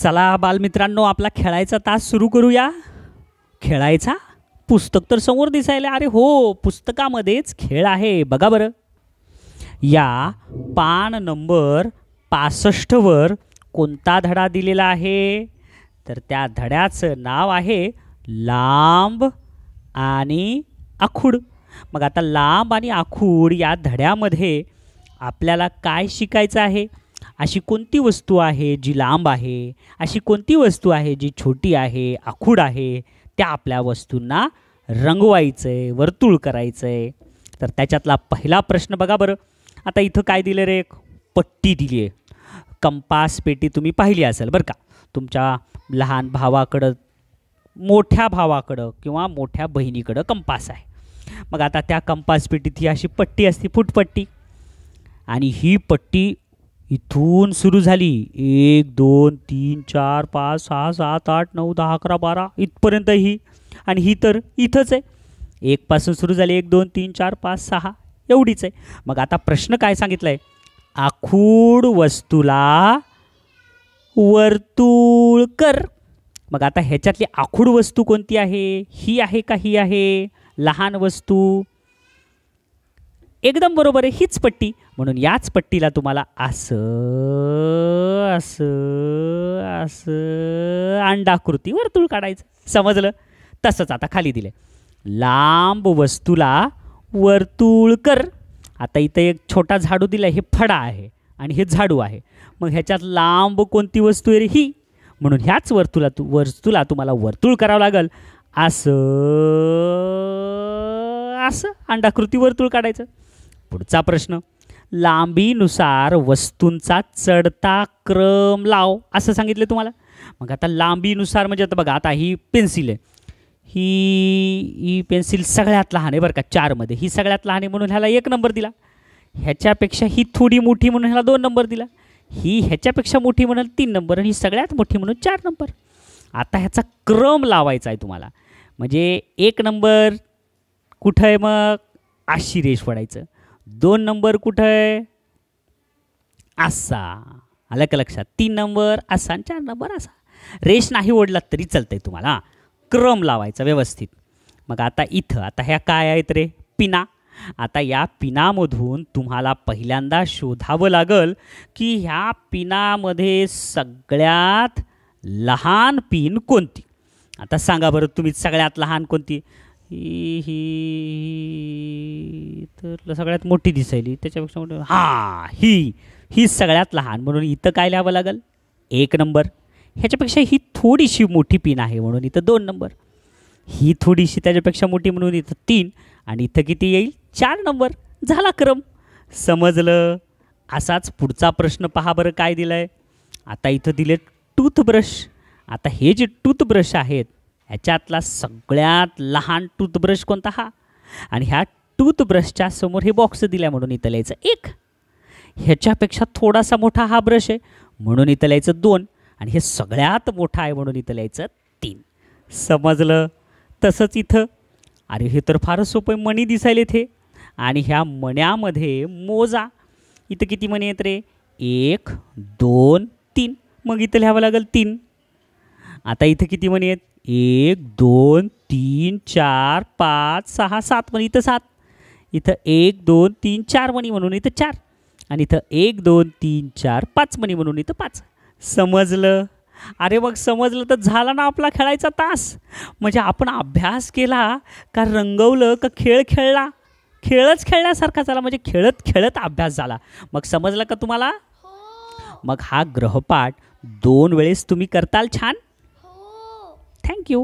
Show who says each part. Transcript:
Speaker 1: चला बालमित्रांनो, आपला खेळायचा तास सुरू करूया. खेळायचा पुस्तक तर समोर दिसायला. अरे हो, पुस्तकामध्येच खेळ आहे. बघा बरं, या पान नंबर 65 वर कोणता धडा दिलेला आहे? तर त्या धड्याचं नाव आहे लांब आणि आखूड. मग आता लांब आणि आखूड या धड्यामध्ये आपल्याला काय शिकायचं आहे? अशी कोणती वस्तू आहे जी लांब आहे, अशी कोणती वस्तू आहे जी छोटी आहे, आखूड आहे, त्या आपल्या वस्तूंना रंगवायचं आहे, वर्तुळ करायचं आहे. तर त्याच्यातला पहिला प्रश्न बघा बरं. आता इथं काय दिलं रे? एक पट्टी दिली आहे. कंपास पेटी तुम्ही पाहिली असेल बरं का. तुमच्या लहान भावाकडं, मोठ्या भावाकडं किंवा मोठ्या बहिणीकडं कंपास आहे. मग आता त्या कंपास पेटीत ही अशी पट्टी असते, फुटपट्टी. आणि ही पट्टी इथून सुरू झाली. 1 2 3 4 5 6 7 8 9 10 11 12 इथपर्यंत ही. आणि ही तर इथंच आहे. 1 पासून सुरू झाली. 1 2 3 4 5 6 एवढीच आहे. मग आता प्रश्न काय सांगितलं आहे? आखूड वस्तूला वर्तुळ कर. मग आता ह्याच्यातली आखूड वस्तू कोणती आहे? ही आहे का ही आहे? लहान वस्तू. एकदम बरोबर आहे, हीच पट्टी. म्हणून याच पट्टीला तुम्हाला असं असं असं अंडाकृती वर्तुळ काढायचं. समजलं? तसंच आता खाली दिले, लांब वस्तूला वर्तुळ कर. आता इथं एक छोटा झाडू दिला, हे फडा आहे आणि हे झाडू आहे. मग ह्याच्यात लांब कोणती वस्तू आहे रे? ही. म्हणून ह्याच वस्तूला तुम्हाला वर्तुळ करावं लागेल. असं असं अंडाकृती वर्तुळ काढायचं. पुढचा प्रश्न, लांबीनुसार वस्तूंचा चढता क्रम लाव असं सांगितलं तुम्हाला. मग आता लांबीनुसार म्हणजे आता बघा, आता ही पेन्सिल आहे. ही पेन्सिल सगळ्यात लहान आहे बरं का, 4 मध्ये. ही सगळ्यात लहान आहे म्हणून ह्याला 1 नंबर दिला. ह्याच्यापेक्षा ही थोडी मोठी म्हणून ह्याला 2 नंबर दिला. ही ह्याच्यापेक्षा मोठी म्हणून 3 नंबर आणि ही सगळ्यात मोठी म्हणून 4 नंबर. आता ह्याचा क्रम लावायचा आहे तुम्हाला. म्हणजे 1 नंबर कुठं आहे? मग अशी रेष पडायचं. 2 नंबर कुठं आहे? असा. आलं का लक्षात? 3 नंबर असा आणि 4 नंबर असा. रेष नाही ओढलात तरी चालतंय तुम्हाला. क्रम लावायचा व्यवस्थित. मग आता इथं आता ह्या काय आहेत रे? पिना. आता या पिनामधून तुम्हाला पहिल्यांदा शोधावं लागल की ह्या पिनामध्ये सगळ्यात लहान पिन कोणती. आता सांगा बरं तुम्ही, सगळ्यात लहान कोणती? ही तर सगळ्यात मोठी दिसायली, त्याच्यापेक्षा मोठी. हां, ही सगळ्यात लहान म्हणून इथं काय लिहावं लागेल? 1 नंबर. ह्याच्यापेक्षा ही थोडीशी मोठी पिन आहे म्हणून इथं 2 नंबर. ही थोडीशी त्याच्यापेक्षा मोठी म्हणून इथं 3. आणि इथं किती येईल? 4 नंबर. झाला क्रम. समजलं? असाच पुढचा प्रश्न पहा बरं काय दिलं आहे. आता इथं दिले टूथब्रश. आता हे जे टूथब्रश आहेत ह्याच्यातला सगळ्यात लहान टूथब्रश कोणता? हा. आणि ह्या टूथब्रशच्या समोर हे बॉक्स दिला म्हणून इथं लिहायचं 1. ह्याच्यापेक्षा थोडासा मोठा हा ब्रश आहे म्हणून इथं लिहायचं 2. आणि हे सगळ्यात मोठा आहे म्हणून इथं लिहायचं 3. समजलं? तसंच इथं. अरे हे तर फारच सोपं आहे. मणी दिसायले थे. आणि ह्या मण्यामध्ये मोजा. इथं किती मणी आहेत रे? 1 2 3. मग इथं लिहावं लागेल 3. आता इथं किती मणी आहेत? 1 2 3 4 5 6 7 मणी. इथं 7. इथं 1 2 3 4 मणी म्हणून इथं 4. आणि इथं 1 2 3 4 5 मणी म्हणून इथं 5. समजलं? अरे मग समजलं तर झाला ना आपला खेळायचा तास. म्हणजे आपण अभ्यास केला का रंगवलं का खेळ खेळला? खेळच खेळल्यासारखा झाला. म्हणजे खेळत खेळत अभ्यास झाला. मग समजलं का तुम्हाला? मग हा ग्रहपाठ 2 वेळेस तुम्ही करताल. छान. थँक्यू.